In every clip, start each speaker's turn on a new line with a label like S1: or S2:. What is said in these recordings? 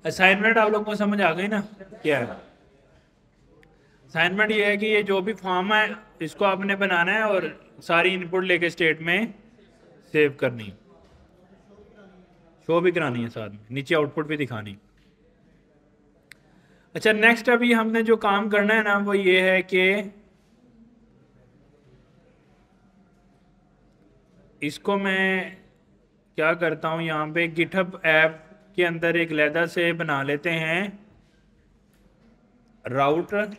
S1: Assignment आप लोगों को समझ आ गई ना क्या है? असाइनमेंट ये है कि ये जो भी फॉर्म है इसको आपने बनाना है और सारी इनपुट लेके स्टेट में सेव करनी है, शो भी करानी है, साथ में नीचे आउटपुट भी दिखानी। अच्छा, नेक्स्ट अभी हमने जो काम करना है ना वो ये है कि इसको मैं क्या करता हूँ, यहाँ पे गिटहब ऐप के अंदर एक लहदा से बना लेते हैं राउटर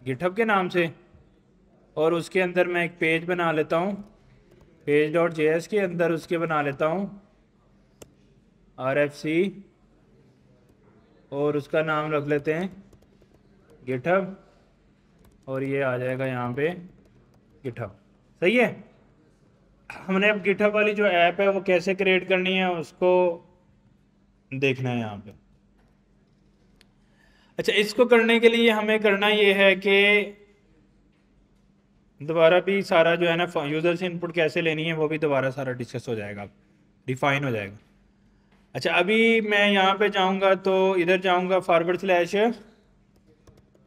S1: गिटहब के नाम से, और उसके अंदर मैं एक पेज बना लेता हूँ, page.js के अंदर उसके बना लेता हूँ RFC, और उसका नाम रख लेते हैं गिटहब, और ये आ जाएगा यहाँ पे गिटहब। सही है। हमने अब गिटहब वाली जो ऐप है वो कैसे क्रिएट करनी है उसको देखना है यहाँ पे। अच्छा, इसको करने के लिए हमें करना ये है कि दोबारा भी सारा जो है ना यूज़र से इनपुट कैसे लेनी है वो भी दोबारा सारा डिस्कस हो जाएगा, डिफाइन हो जाएगा। अच्छा, अभी मैं यहाँ पे जाऊँगा तो इधर जाऊँगा //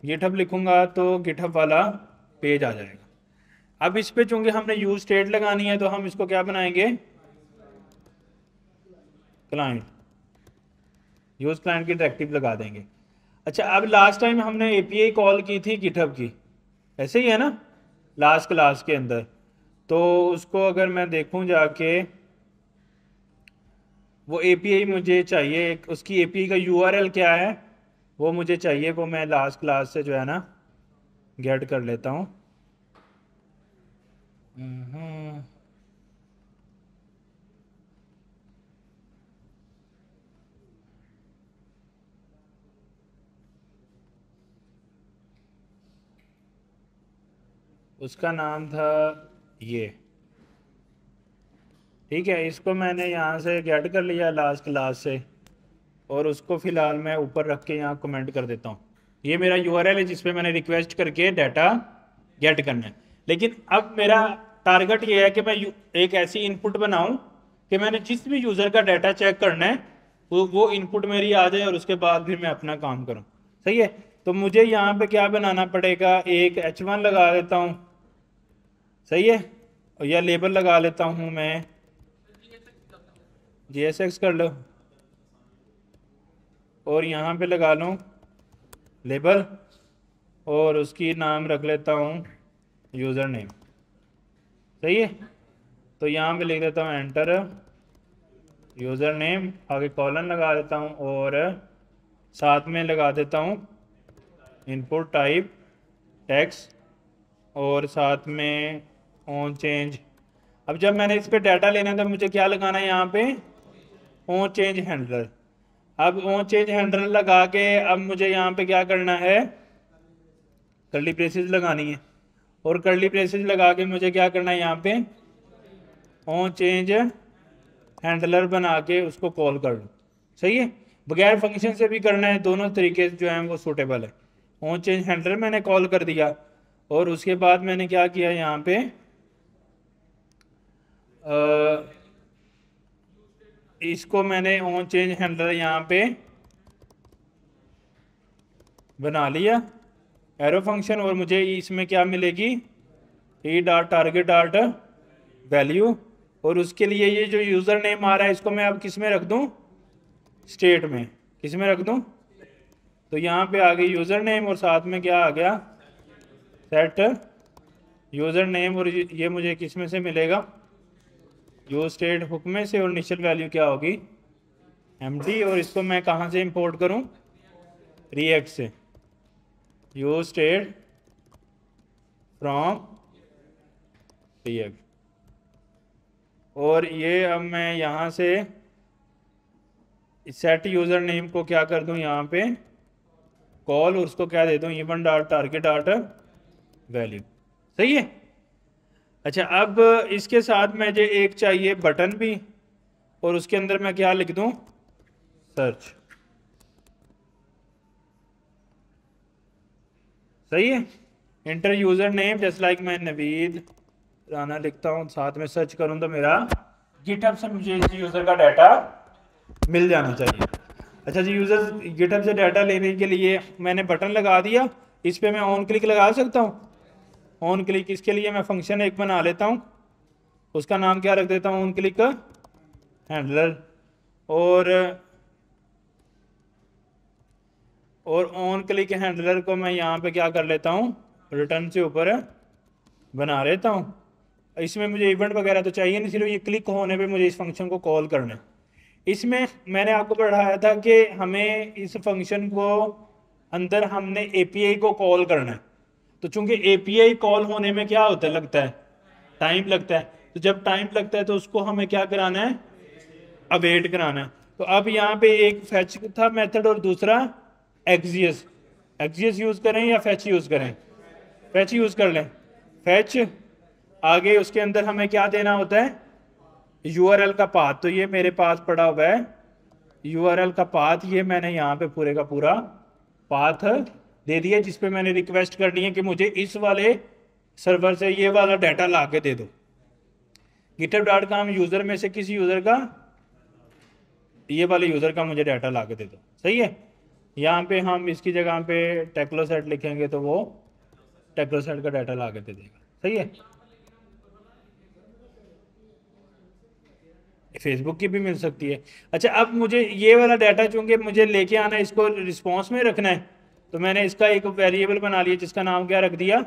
S1: गिटहब लिखूँगा तो गिटहब वाला पेज आ जाएगा। अब इस पे चूंकि हमने यूज स्टेट लगानी है तो हम इसको क्या बनाएंगे, क्लाइंट, यूज क्लाइंट की डायरेक्टिव लगा देंगे। अच्छा, अब लास्ट टाइम हमने एपीआई कॉल की थी गिटहब की, ऐसे ही है ना लास्ट क्लास के अंदर, तो उसको अगर मैं देखूं जाके वो एपीआई मुझे चाहिए, उसकी एपीआई का यूआरएल क्या है वो मुझे चाहिए, वो मैं लास्ट क्लास से जो है ना गेट कर लेता हूँ। उसका नाम था ये, ठीक है। इसको मैंने यहाँ से गेट कर लिया लास्ट क्लास से, और उसको फ़िलहाल मैं ऊपर रख के यहाँ कमेंट कर देता हूँ। ये मेरा यूआरएल है जिस पे मैंने रिक्वेस्ट करके डाटा गेट करना है। लेकिन अब मेरा टारगेट ये है कि मैं एक ऐसी इनपुट बनाऊँ कि मैंने जिस भी यूज़र का डाटा चेक करना है वो इनपुट मेरी आ जाए और उसके बाद फिर मैं अपना काम करूँ। सही है। तो मुझे यहाँ पे क्या बनाना पड़ेगा, एक H1 लगा देता हूँ, सही है, और या लेबल लगा लेता हूँ मैं, JSX कर लो, और यहाँ पे लगा लूँ लेबल, और उसकी नाम रख लेता हूँ यूज़र नेम। सही है। तो यहाँ पे लिख देता हूँ एंटर यूज़र नेम, आगे कॉलन लगा देता हूँ, और साथ में लगा देता हूँ इनपुट टाइप टेक्स्ट, और साथ में ऑन चेंज। अब जब मैंने इस पे डाटा लेना है तो मुझे क्या लगाना है यहाँ पे, ऑन चेंज हैंडलर। अब ऑन चेंज हैंडलर लगा के अब मुझे यहाँ पे क्या करना है, कर्ली ब्रेसेस लगानी है, और कर्ली ब्रेसेस लगा के मुझे क्या करना है यहाँ पे ऑन चेंज हैंडलर बना के उसको कॉल कर लो। सही है। बगैर फंक्शन से भी करना है, दोनों तरीके जो हैं वो सूटेबल है। ऑन चेंज हैंडलर मैंने कॉल कर दिया, और उसके बाद मैंने क्या किया यहाँ पे इसको मैंने ऑन चेंज हैंडलर यहाँ पे बना लिया एरो फंक्शन, और मुझे इसमें क्या मिलेगी, e.target.value, और उसके लिए ये जो यूज़र नेम आ रहा है इसको मैं अब किस में रख दूँ, स्टेट में। किस में रख दूँ, तो यहाँ पे आ गई यूज़र नेम, और साथ में क्या आ गया, सेट यूज़र नेम, और ये मुझे किस में से मिलेगा, यूज स्टेट हुक्म में से, और इनिशियल वैल्यू क्या होगी, एम्प्टी। और इसको मैं कहाँ से इंपोर्ट करूँ, रिएक्ट से, यूज स्टेट फ्रॉम रिएक्ट। और ये अब मैं यहाँ से सेट यूज़र नेम को क्या कर दूँ यहाँ पे कॉल, और उसको क्या दे दूँ, even.target.value। सही है। अच्छा, अब इसके साथ मुझे एक चाहिए बटन भी, और उसके अंदर मैं क्या लिख दूँ, सर्च। सही है। Inter user name just like मैं नवीद राना लिखता हूँ, साथ में सर्च करूँ तो मेरा गिटहब से मुझे इस यूज़र का डाटा मिल जाना चाहिए। अच्छा जी, यूज़र गिटहब से डाटा लेने के लिए मैंने बटन लगा दिया, इस पे मैं ऑन क्लिक लगा सकता हूँ। ऑन क्लिक, इसके लिए मैं फंक्शन एक बना लेता हूँ, उसका नाम क्या रख देता हूँ, ऑन क्लिक हैंडलर। और ऑन क्लिक हैंडलर को मैं यहाँ पे क्या कर लेता हूँ, रिटर्न से ऊपर बना लेता हूँ। इसमें मुझे इवेंट वगैरह तो चाहिए नहीं, सिर्फ ये क्लिक होने पे मुझे इस फंक्शन को कॉल करना है। इसमें मैंने आपको पढ़ाया था कि हमें इस फंक्शन को अंदर हमने एपीआई को कॉल करना है। तो चूंकि एपीआई कॉल होने में क्या होता है, लगता है टाइम लगता है। तो जब टाइम लगता है तो उसको हमें क्या कराना है, अवेट कराना है। तो अब यहाँ पे एक फैच था मेथड और दूसरा एक्सियस। एक्सियस यूज करें या फैच यूज करें, फैच यूज कर लें। फैच आगे उसके अंदर हमें क्या देना होता है, यूआरएल का पाथ। तो ये मेरे पास पड़ा हुआ है यूआरएल का पाथ, ये मैंने यहाँ पे पूरे का पूरा पाथ दे दिया, जिसपे मैंने रिक्वेस्ट करनी है कि मुझे इस वाले सर्वर से ये वाला डाटा ला के दे दो। github.com यूजर में से किसी यूजर का, ये वाले यूजर का मुझे डाटा ला के दे दो। सही है। यहाँ पे हम इसकी जगह पे टेक्नोसेट लिखेंगे तो वो टेक्नोसेट का डाटा ला के दे देगा। सही है। फेसबुक की भी मिल सकती है। अच्छा, अब मुझे ये वाला डाटा चूंकि मुझे लेके आना है, इसको रिस्पॉन्स में रखना है, तो मैंने इसका एक वेरिएबल बना लिया जिसका नाम क्या रख दिया,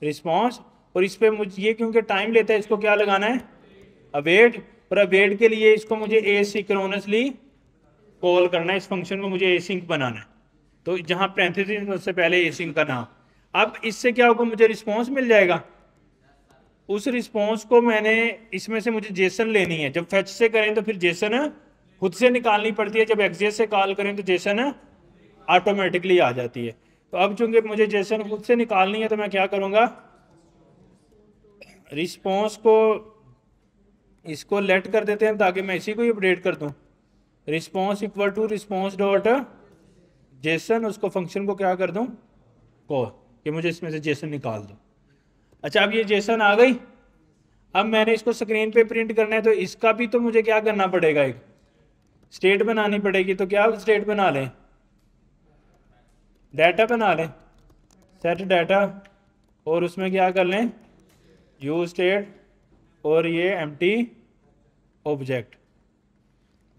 S1: रिस्पॉन्स। और इस पर मुझे ये क्योंकि टाइम लेता है, इसको क्या लगाना है, अवेट। और अवेट के लिए इसको मुझे एसिंक्रोनसली कॉल करना है, इस फंक्शन को मुझे एसिंक बनाना है। तो जहाँ पैरेंथेसिस में उससे पहले एसिंक का नाम। अब इससे क्या होगा, मुझे रिस्पॉन्स मिल जाएगा। उस रिस्पॉन्स को मैंने इसमें से मुझे जेसन लेनी है। जब फेच से करें तो फिर जेसन खुद से निकालनी पड़ती है, जब एक्सेस से कॉल करें तो जेसन ऑटोमेटिकली आ जाती है। तो अब चूंकि मुझे जेसन खुद से निकालनी है तो मैं क्या करूंगा, रिस्पॉन्स को इसको लेट कर देते हैं ताकि मैं इसी को ही अपडेट कर दूं। Response equal to response dot JSON, उसको फंक्शन को क्या कर दूं, कॉल, कि मुझे इसमें से जेसन निकाल दो। अच्छा, अब ये जेसन आ गई। अब मैंने इसको स्क्रीन पे प्रिंट करना है, तो इसका भी तो मुझे क्या करना पड़ेगा, एक स्टेट बनानी पड़ेगी। तो क्या स्टेट बना लें, डाटा बना लें, सेट डाटा, और उसमें क्या कर लें, यू स्टेट, और ये एम्प्टी ऑब्जेक्ट।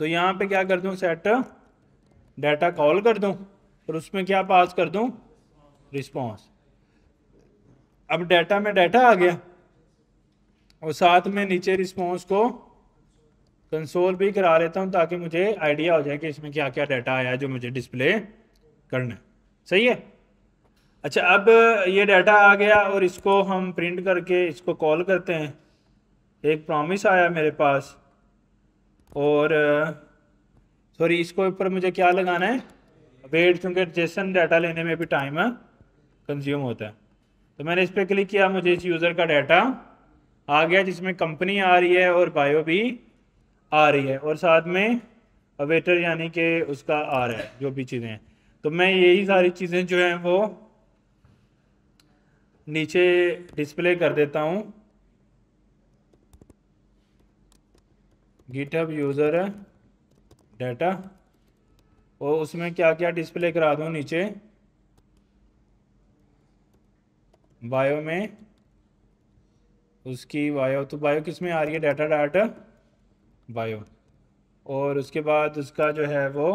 S1: तो यहाँ पे क्या कर दूं, सेट डाटा कॉल कर दूं, और उसमें क्या पास कर दूं, रिस्पॉन्स। अब डाटा में डाटा आ गया, और साथ में नीचे रिस्पॉन्स को कंसोल भी करा लेता हूं ताकि मुझे आइडिया हो जाए कि इसमें क्या क्या डाटा आया है जो मुझे डिस्प्ले करना है। सही है। अच्छा, अब ये डाटा आ गया और इसको हम प्रिंट करके इसको कॉल करते हैं। एक प्रॉमिस आया मेरे पास, और सॉरी, इसको ऊपर मुझे क्या लगाना है, वेट, क्योंकि जेसन डाटा लेने में भी टाइम कंज्यूम होता है। तो मैंने इस पर क्लिक किया, मुझे इस यूज़र का डाटा आ गया जिसमें कंपनी आ रही है और बायो भी आ रही है, और साथ में अवेटर यानी कि उसका आ रहा है, जो भी चीज़ें हैं। तो मैं यही सारी चीज़ें जो हैं वो नीचे डिस्प्ले कर देता हूँ। गिटहब यूज़र डाटा, और उसमें क्या क्या डिस्प्ले करा दूँ नीचे, बायो में उसकी बायो, तो बायो किस में आ रही है, डाटा डाटा बायो। और उसके बाद उसका जो है वो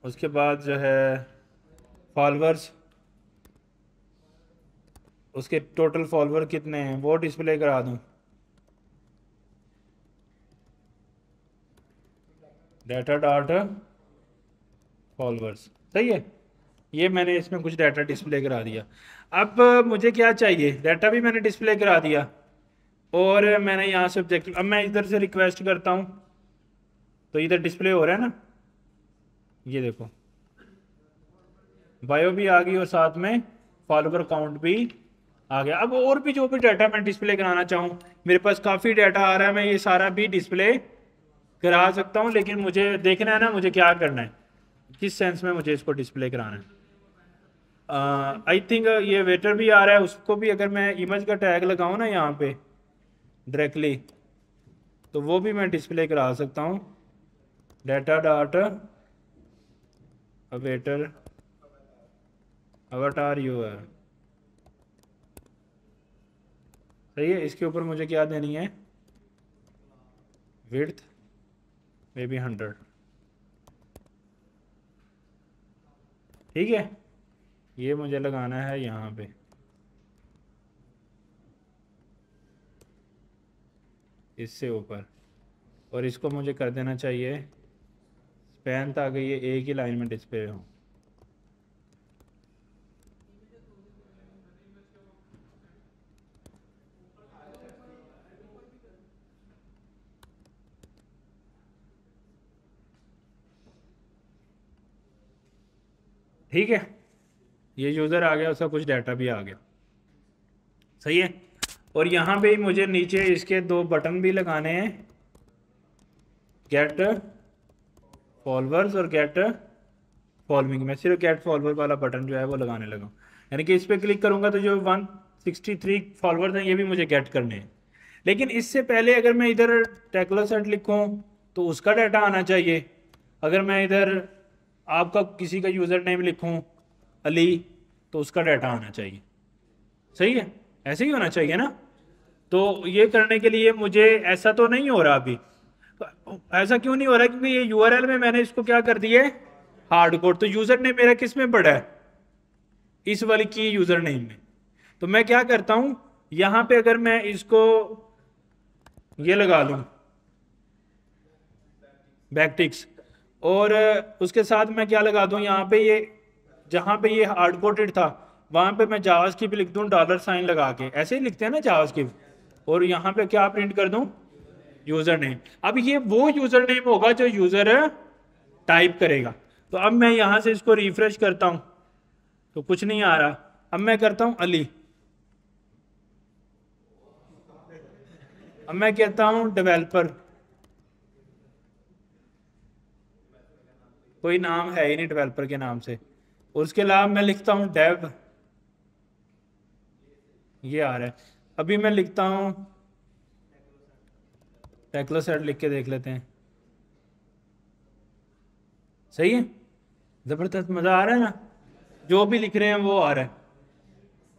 S1: उसके बाद जो है फॉलोअर्स, उसके टोटल फॉलोअर कितने हैं वो डिस्प्ले करा दूं, डाटा डॉट फॉलोअर्स। सही है। ये मैंने इसमें कुछ डाटा डिस्प्ले करा दिया। अब मुझे क्या चाहिए, डाटा भी मैंने डिस्प्ले करा दिया, और मैंने यहाँ से ऑब्जेक्ट, अब मैं इधर से रिक्वेस्ट करता हूँ तो इधर डिस्प्ले हो रहा है ना, ये देखो बायो भी आ गई और साथ में फॉलोवर काउंट भी आ गया। अब और भी जो भी डाटा मैं डिस्प्ले कराना चाहूँ, मेरे पास काफ़ी डाटा आ रहा है, मैं ये सारा भी डिस्प्ले करा सकता हूँ, लेकिन मुझे देखना है ना मुझे क्या करना है, किस सेंस में मुझे इसको डिस्प्ले कराना है। आई थिंक ये वेटर भी आ रहा है, उसको भी अगर मैं इमेज का टैग लगाऊँ ना यहाँ पे डायरेक्टली, तो वो भी मैं डिस्प्ले करा सकता हूँ। डाटा डॉट अवेटर अवतार यूआर, सही है। इसके ऊपर मुझे क्या देनी है, विड्थ मे बी 100, ठीक है। ये मुझे लगाना है यहाँ पे, इससे ऊपर, और इसको मुझे कर देना चाहिए स्पैन, ताकि ये एक ही लाइन में डिस्प्ले हो। ठीक है, ये यूज़र आ गया, उसका कुछ डाटा भी आ गया, सही है। और यहाँ पे मुझे नीचे इसके 2 बटन भी लगाने हैं, गेट फॉलोअर्स और गेट फॉलोइंग। मैं सिर्फ गेट फॉलोअर वाला बटन जो है वो लगाने लगा, यानी कि इस पर क्लिक करूँगा तो जो 163 फॉलोअर्स हैं ये भी मुझे गेट करने हैं। लेकिन इससे पहले अगर मैं इधर टेक्नोसेट लिखूँ तो उसका डाटा आना चाहिए। अगर मैं इधर आपका किसी का यूज़र नेम लिखूँ अली, तो उसका डाटा आना चाहिए, सही है। ऐसे ही होना चाहिए ना। तो ये करने के लिए मुझे, ऐसा तो नहीं हो रहा अभी, तो ऐसा क्यों नहीं हो रहा, क्योंकि ये यूआरएल में मैंने इसको क्या कर दिया है, हार्ड कोड। तो यूज़र नेम मेरा किस में पड़ा है, इस वाली की यूज़र नेम में। तो मैं क्या करता हूँ, यहाँ पे अगर मैं इसको ये लगा लूँ बैकटिक्स, और उसके साथ मैं क्या लगा दूँ यहाँ पे, ये जहाँ पे ये हार्ड कोडेड था वहाँ पे मैं जावास्क्रिप्ट लिख दूँ $साइन लगा के, ऐसे ही लिखते हैं ना जावास्क्रिप्ट, और यहाँ पे क्या प्रिंट कर दूँ, यूज़र नेम। अब ये वो यूज़र नेम होगा जो यूज़र टाइप करेगा। तो अब मैं यहाँ से इसको रिफ्रेश करता हूँ तो कुछ नहीं आ रहा। अब मैं करता हूँ अली, अब मैं कहता हूँ डेवलपर, कोई नाम है ही नहीं डेवलपर के नाम से। उसके अलावा मैं लिखता हूँ डेव, ये आ रहा है। अभी मैं लिखता हूँ टेक्नोसेट, लिख के देख लेते हैं, सही है, ज़बरदस्त, मज़ा आ रहा है ना, जो भी लिख रहे हैं वो आ रहा है।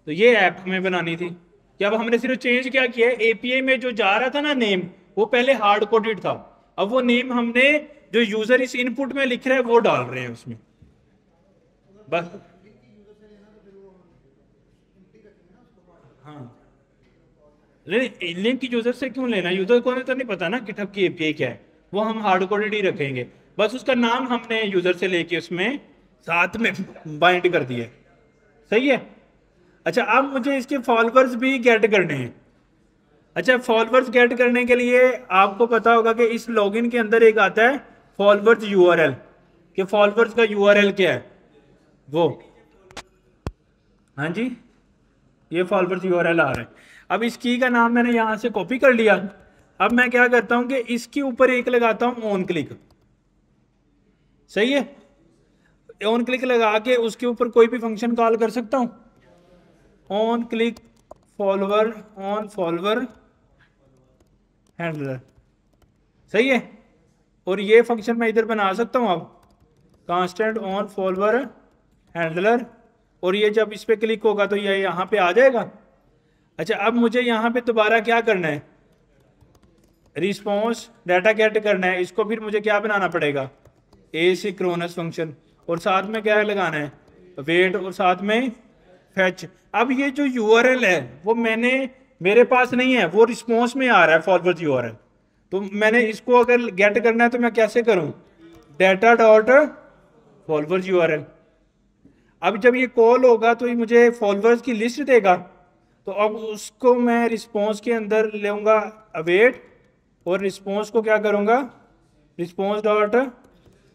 S1: तो ये ऐप हमें बनानी थी कि अब हमने सिर्फ चेंज क्या किया है, एपीआई में जो जा रहा था ना नेम, वो पहले हार्ड कोडेड था, अब वो नेम हमने जो यूजर इस इनपुट में लिख रहा है वो डाल रहे हैं उसमें, बस। हाँ, लिंक यूजर से क्यों लेना, यूजर को तो नहीं पता ना गिटहब की एपीआई क्या है, वो हम हार्ड कोडेड ही रखेंगे, बस उसका नाम हमने यूजर से लेके उसमें साथ में बाइंड कर दिया, सही है। अच्छा, अब मुझे इसके फॉलोअर्स भी गेट करने हैं। अच्छा, फॉलोअर्स गेट करने के लिए आपको पता होगा कि इस लॉगिन के अंदर एक आता है फॉलोअर्स यूआरएल, कि फॉलोअर्स का यूआरएल क्या है वो, हाँ जी, ये फॉलोअर्स यूआरएल आ रहा है। अब इस की का नाम मैंने यहां से कॉपी कर लिया। अब मैं क्या करता हूं कि इसके ऊपर एक लगाता हूं ऑन क्लिक, सही है। ऑन क्लिक लगा के उसके ऊपर कोई भी फंक्शन कॉल कर सकता हूं, on click follower, on follower handler, सही है। और ये फंक्शन मैं इधर बना सकता हूं अब, कांस्टेंट ऑन फॉलोअर हैंडलर, और ये जब इस पे क्लिक होगा तो ये यहाँ पे आ जाएगा। अच्छा, अब मुझे यहाँ पे दोबारा क्या करना है, रिस्पॉन्स डाटा गेट करना है। इसको फिर मुझे क्या बनाना पड़ेगा, एसिंक्रोनस फंक्शन, और साथ में क्या लगाना है, वेट, और साथ में फेच। अब ये जो यूआरएल है वो मेरे पास नहीं है, वो रिस्पॉन्स में आ रहा है फॉरवर्ड यूआरएल। तो मैंने इसको अगर गेट करना है तो मैं कैसे करूं, डाटा डॉट फॉलोअर्स यूआरएल। अब जब ये कॉल होगा तो ये मुझे फॉलोअर्स की लिस्ट देगा, तो अब उसको मैं रिस्पॉन्स के अंदर लूंगा अवेट, और रिस्पॉन्स को क्या करूंगा, रिस्पॉन्स डॉट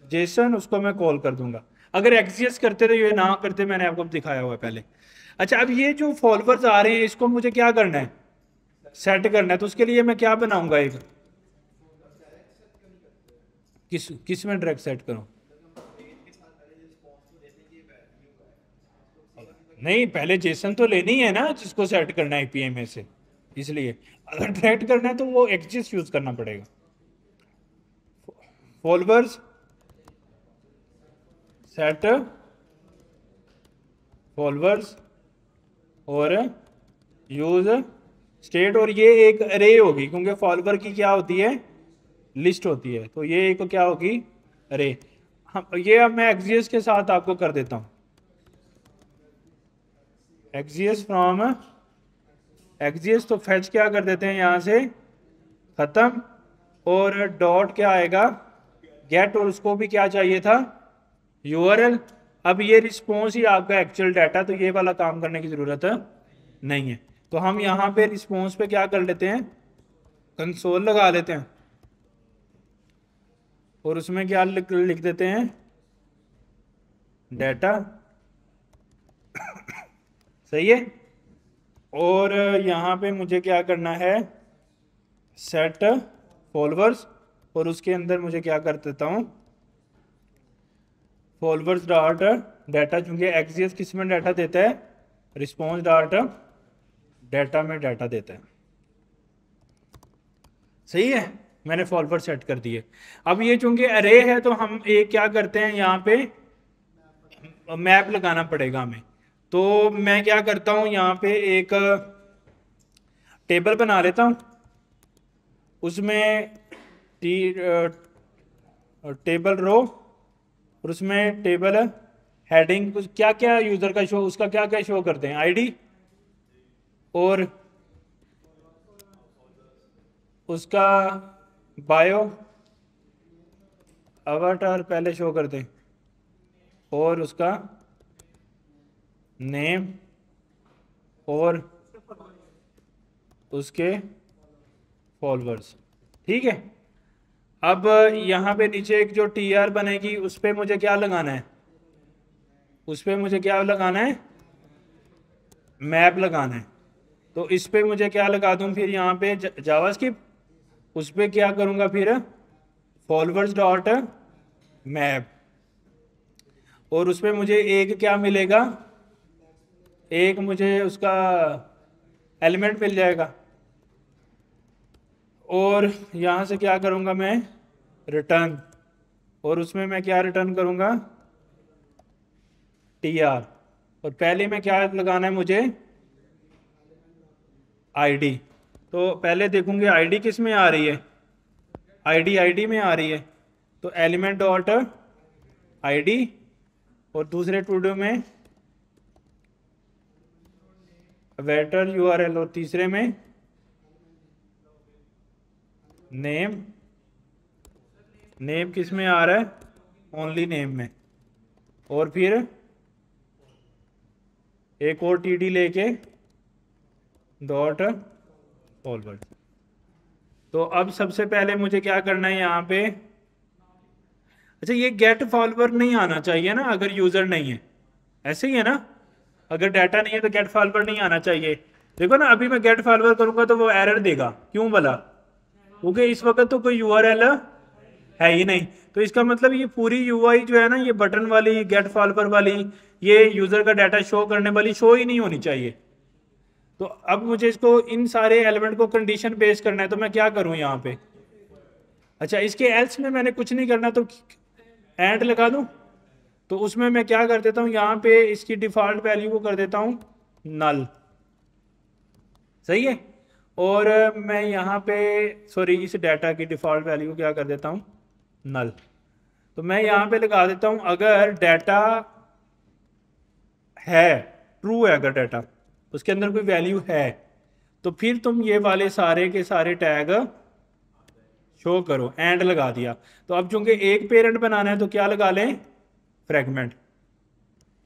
S1: जेसन, उसको मैं कॉल कर दूंगा। अगर एग्जिस्ट करते तो ये ना करते, मैंने आपको दिखाया हुआ है पहले। अच्छा, अब ये जो फॉलोअर्स आ रहे हैं इसको मुझे क्या करना है, सेट करना है। तो उसके लिए मैं क्या बनाऊंगा, एक किस में डायरेक्ट सेट करूं, नहीं पहले जेसन तो लेनी है ना जिसको सेट करना है एपीआई में से, इसलिए अगर डायरेक्ट करना है तो वो एक्सिस यूज करना पड़ेगा। फॉलोवर्स सेट फॉलोवर्स और यूज स्टेट, और ये एक अरे होगी क्योंकि फॉलोवर की क्या होती है, लिस्ट होती है, तो ये एक क्या होगी, अरे। हम ये अब मैं एक्सिस के साथ आपको कर देता हूं, एक्सिस फ्रॉम एक्सिस, तो फेच क्या कर देते हैं यहां से खत्म, और डॉट क्या आएगा गेट, और उसको भी क्या चाहिए था यूआरएल। अब ये रिस्पॉन्स ही आपका एक्चुअल डाटा, तो ये वाला काम करने की जरूरत नहीं है। तो हम यहां पे रिस्पॉन्स पे क्या कर लेते हैं, कंसोल लगा लेते हैं, और उसमें क्या लिख देते हैं डाटा। सही है। और यहाँ पे मुझे क्या करना है, सेट फॉलोवर्स, और उसके अंदर मुझे क्या कर देता हूँ फॉलोवर्स डॉट डाटा, चूंकि एक्सिस किस में डाटा देता है, रिस्पॉन्स डॉट डाटा में डाटा देता है। सही है, मैंने फॉलोवर सेट कर दिए। अब ये चूंकि अरे है तो हम एक क्या करते हैं, यहाँ पे मैप लगाना पड़ेगा हमें। तो मैं क्या करता हूँ, यहाँ पे एक टेबल बना लेता हूँ, उसमें टेबल रो, और उसमें टेबल हेडिंग क्या क्या यूजर का शो, उसका क्या क्या शो करते हैं, आईडी और उसका बायो अवतार पहले शो करते हैं, और उसका नेम और उसके फॉलोवर्स। ठीक है। अब यहाँ पे नीचे एक जो टीआर बनेगी उस पर मुझे क्या लगाना है, उस पर मुझे क्या लगाना है, मैप लगाना है। तो इस पे मुझे क्या लगा दूं फिर यहाँ पे जावास्क्रिप्ट, उस पर क्या करूँगा फिर फॉलोवर्स डॉट मैप, और उस पर मुझे एक क्या मिलेगा, एक मुझे उसका एलिमेंट मिल जाएगा, और यहाँ से क्या करूँगा मैं रिटर्न, और उसमें मैं क्या रिटर्न करूँगा टीआर, और पहले में क्या लगाना है मुझे आईडी। तो पहले देखूंगे आईडी किस में आ रही है, आईडी में आ रही है, तो एलिमेंट डॉट आईडी, और दूसरे टूडो में वेक्टर यूआरएल, और तीसरे में नेम, नेम किस में आ रहा है ओनली नेम में, और फिर एक और टीडी लेके डॉट फॉरवर्ड। तो अब सबसे पहले मुझे क्या करना है यहाँ पे, अच्छा ये गेट फॉलोवर नहीं आना चाहिए ना अगर यूजर नहीं है, ऐसे ही है ना, अगर डाटा नहीं है तो गेट फॉलोवर नहीं आना चाहिए। देखो ना अभी मैं गेट फॉलोवर करूंगा तो वो एरर देगा, क्यों भला, क्योंकि इस वक्त तो कोई यूआरएल है ही नहीं। तो इसका मतलब ये पूरी यूआई जो है ना, ये बटन वाली गेट फॉलोवर वाली, ये यूजर का डाटा शो करने वाली शो ही नहीं होनी चाहिए। तो अब मुझे इसको इन सारे एलिमेंट को कंडीशन बेस करना है, तो मैं क्या करूं यहाँ पे, अच्छा इसके एल्स में मैंने कुछ नहीं करना तो एंड लगा दूं। तो उसमें मैं क्या कर देता हूं, यहाँ पे इसकी डिफॉल्ट वैल्यू को कर देता हूं नल। सही है। और मैं यहाँ पे सॉरी इस डाटा की डिफॉल्ट वैल्यू को क्या कर देता हूँ नल। तो मैं यहाँ पे लगा देता हूँ अगर डाटा है, ट्रू है, अगर डाटा उसके अंदर कोई वैल्यू है तो फिर तुम ये वाले सारे के सारे टैग शो करो, एंड लगा दिया। तो अब चूंकि एक पेरेंट बनाना है तो क्या लगा लें फ्रेगमेंट,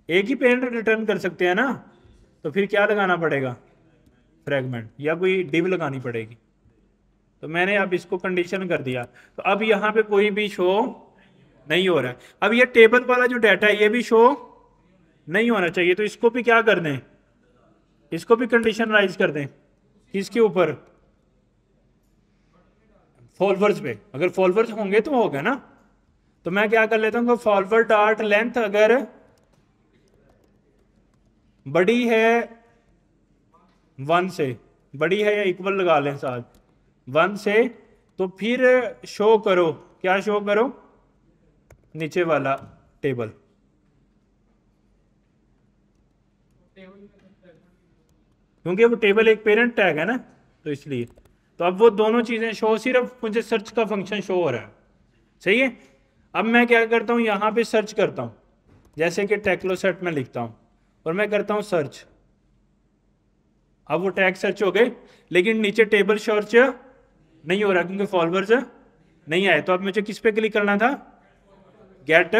S1: एक ही पेरेंट रिटर्न कर सकते हैं ना, तो फिर क्या लगाना पड़ेगा फ्रेगमेंट, या कोई डिव लगानी पड़ेगी। तो मैंने अब इसको कंडीशन कर दिया, तो अब यहाँ पे कोई भी शो नहीं हो रहा है। अब ये टेबल वाला जो डाटा है ये भी शो नहीं होना चाहिए, तो इसको भी क्या कर दें, इसको भी कंडीशन राइज कर दें किसके ऊपर, फॉलोवर्स पे। अगर फॉलोवर्स होंगे तो होगा ना। तो मैं क्या कर लेता हूँ, फॉलोवर डॉट लेंथ अगर बड़ी है 1 से, बड़ी है या इक्वल लगा लें साथ 1 से, तो फिर शो करो, क्या शो करो, नीचे वाला टेबल। क्योंकि वो टेबल एक पेरेंट टैग है ना, तो इसलिए। तो अब वो दोनों चीज़ें शो, सिर्फ मुझे सर्च का फंक्शन शो हो रहा है, सही है। अब मैं क्या करता हूँ, यहाँ पे सर्च करता हूँ, जैसे कि टेक्लोसेट में लिखता हूँ और मैं करता हूँ सर्च। अब वो टैग सर्च हो गए, लेकिन नीचे टेबल सर्च नहीं हो रहा क्योंकि फॉलोअर्स नहीं आए। तो अब मुझे किस पे क्लिक करना था, गेट।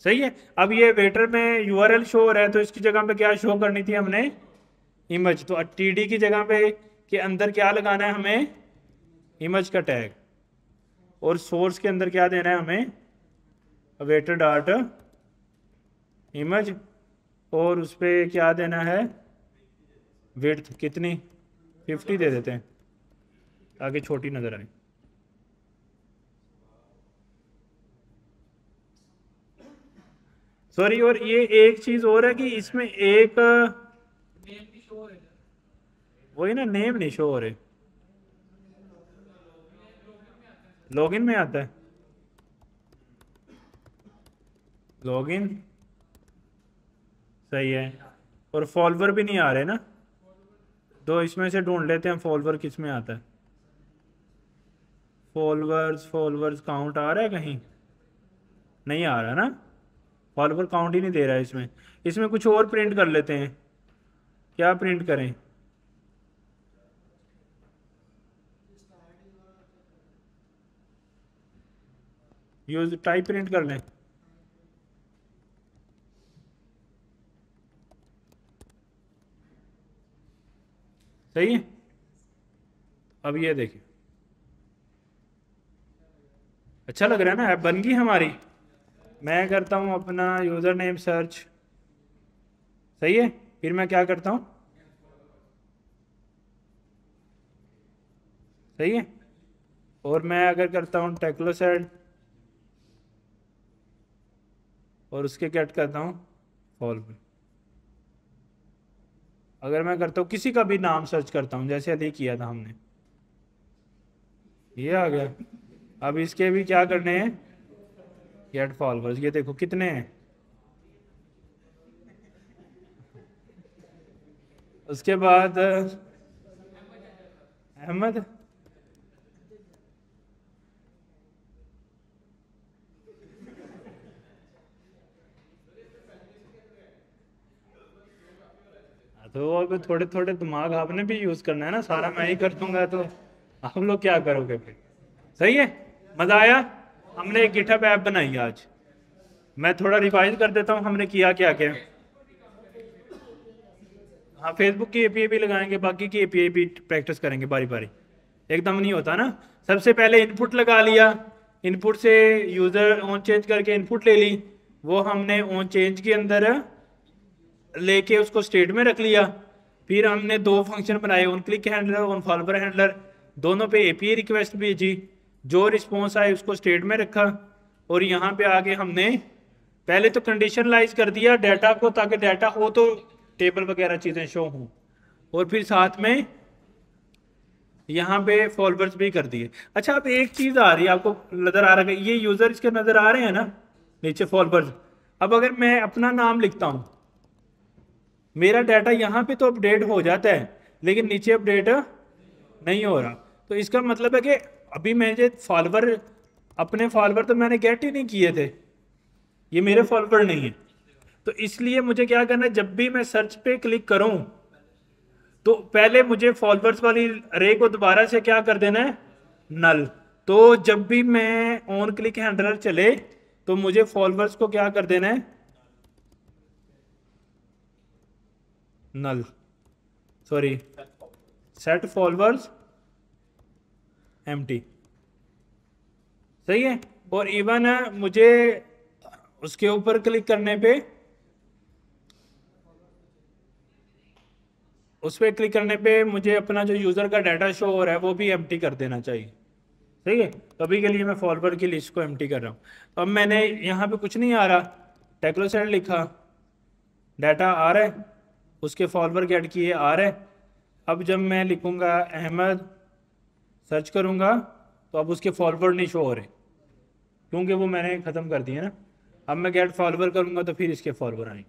S1: सही है। अब ये वेटर में यूआरएल शो हो रहा है, तो इसकी जगह पे क्या शो करनी थी हमने, इमेज। तो टीडी की जगह पे के अंदर क्या लगाना है हमें, इमेज का टैग। और सोर्स के अंदर क्या देना है हमें, वेटर डॉट इमेज। और उस पर क्या देना है, विड्थ कितनी, 50 दे देते हैं ताकि छोटी नजर आए। सॉरी, और ये एक चीज और है कि इसमें एक वही ना, नेम नहीं शो हो रहे, लॉगिन में आता है, लॉगिन सही है। और फॉलोवर भी नहीं आ रहे ना, तो इसमें से ढूंढ लेते हैं फॉलोवर किस में आता है। फॉलोवर्स काउंट आ रहा है कहीं, नहीं आ रहा ना, फॉलोवर काउंट ही नहीं दे रहा है इसमें। इसमें कुछ और प्रिंट कर लेते हैं, क्या प्रिंट करें, यूज टाइप प्रिंट कर लें। सही है। अब ये देखिए, अच्छा लग रहा है ना, ऐप बन गई हमारी। मैं करता हूं अपना यूजर नेम सर्च, सही है। फिर मैं क्या करता हूं, सही है। और मैं अगर करता हूं टेक्लोसेट और उसके गेट करता हूं फॉलोवर। अगर मैं करता हूं किसी का भी नाम सर्च करता हूं, जैसे अभी किया था हमने, ये आ गया। अब इसके भी क्या करने हैं, गेट फॉलोवर्स। ये देखो कितने हैं। उसके बाद अहमद, तो अब थोड़े थोड़े दिमाग आपने भी यूज करना है ना, सारा मैं ही कर दूंगा तो आप लोग क्या करोगे फिर। सही है, मजा आया। हमने एक गिटहब ऐप बनाई आज। मैं थोड़ा रिवाइज कर देता हूँ हमने किया क्या क्या। हाँ, फेसबुक की एपीआई भी लगाएंगे, बाकी की एपीआई भी प्रैक्टिस करेंगे बारी बारी, एकदम नहीं होता ना। सबसे पहले इनपुट लगा लिया, इनपुट से यूजर ऑन चेंज करके इनपुट ले ली, वो हमने ऑन चेंज के अंदर लेके उसको स्टेट में रख लिया। फिर हमने दो फंक्शन बनाए, on click handler, on follower handler, दोनों पे एपीआई रिक्वेस्ट भेजी, जो रिस्पॉन्स आए उसको स्टेट में रखा। और यहाँ पे आगे हमने पहले तो कंडीशनलाइज कर दिया डाटा को, ताकि डाटा हो तो टेबल वगैरह चीजें शो हों। और फिर साथ में यहाँ पे फॉलोवर्स भी कर दिए। अच्छा, अब एक चीज आ रही है, आपको नजर आ रहा है, ये यूजर इसके नजर आ रहे हैं ना नीचे फॉलोवर्स। अब अगर मैं अपना नाम लिखता हूं, मेरा डाटा यहाँ पे तो अपडेट हो जाता है, लेकिन नीचे अपडेट नहीं हो रहा। तो इसका मतलब है कि अभी मैंने फॉलोवर, अपने फॉलोवर तो मैंने गेट ही नहीं किए थे, ये मेरे फॉलोवर नहीं है। तो इसलिए मुझे क्या करना है, जब भी मैं सर्च पे क्लिक करूं तो पहले मुझे फॉलोवर्स वाली अरे को दोबारा से क्या कर देना है, नल। तो जब भी मैं ऑन क्लिक हैंडलर चले तो मुझे फॉलोवर्स को क्या कर देना है, नल, सॉरी, सेट फॉलोवर्स एम्प्टी। सही है। और इवन मुझे उसके ऊपर क्लिक करने पे, उस पर क्लिक करने पे मुझे अपना जो यूजर का डाटा शो हो रहा है वो भी एम्प्टी कर देना चाहिए। ठीक है, तो अभी के लिए मैं फॉलोवर की लिस्ट को एम्प्टी कर रहा हूँ। तो अब मैंने यहाँ पे कुछ नहीं आ रहा, टेक्लोसेट लिखा, डाटा आ रहा है, उसके फॉलोवर गेट किए आ रहा है। अब जब मैं लिखूंगा अहमद, सर्च करूंगा, तो अब उसके फॉलोवर नहीं शो हो रहे क्योंकि वो मैंने ख़त्म कर दिया ना। अब मैं गेट फॉलोवर करूंगा तो फिर इसके फॉलोवर आएंगे।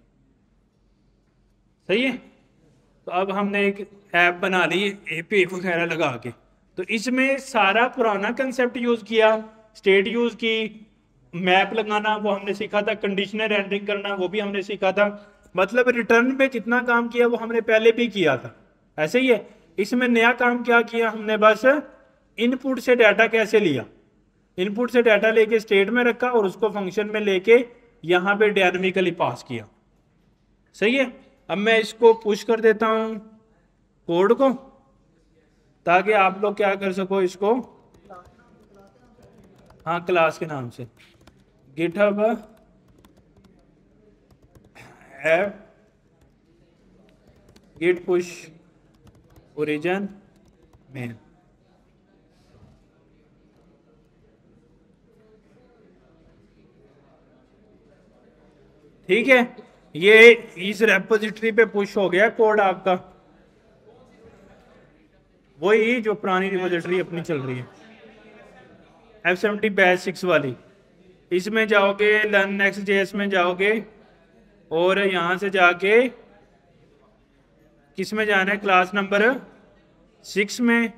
S1: सही है। तो अब हमने एक ऐप बना ली एपी वगैरह लगा के, तो इसमें सारा पुराना कंसेप्ट यूज़ किया, स्टेट यूज़ की, मैप लगाना वो हमने सीखा था, कंडीशनल रेंडरिंग करना वो भी हमने सीखा था। मतलब रिटर्न पे जितना काम किया वो हमने पहले भी किया था, ऐसे ही है। इसमें नया काम क्या किया हमने, बस इनपुट से डाटा कैसे लिया, इनपुट से डाटा लेके स्टेट में रखा और उसको फंक्शन में लेके यहाँ पे डायनामिकली पास किया। सही है। अब मैं इसको पुश कर देता हूँ कोड को, ताकि आप लोग क्या कर सको इसको, हाँ क्लास के नाम से GitHub app git push origin main. ठीक है, ये इस रेपोजिटरी पे पुश हो गया कोड आपका, वही जो पुरानी रिपोजिटरी अपनी चल रही है F70-6 वाली। इसमें जाओगे लर्न नेक्स्ट जेएस में जाओगे और यहाँ से जाके किस में जाना है, क्लास नंबर 6 में,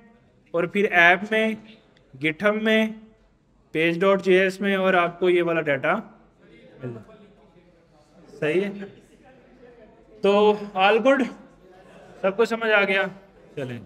S1: और फिर ऐप में, गिटहब में, page.js में, और आपको ये वाला डाटा मिल जाए। सही है। तो ऑल गुड, सबको समझ आ गया। चलें।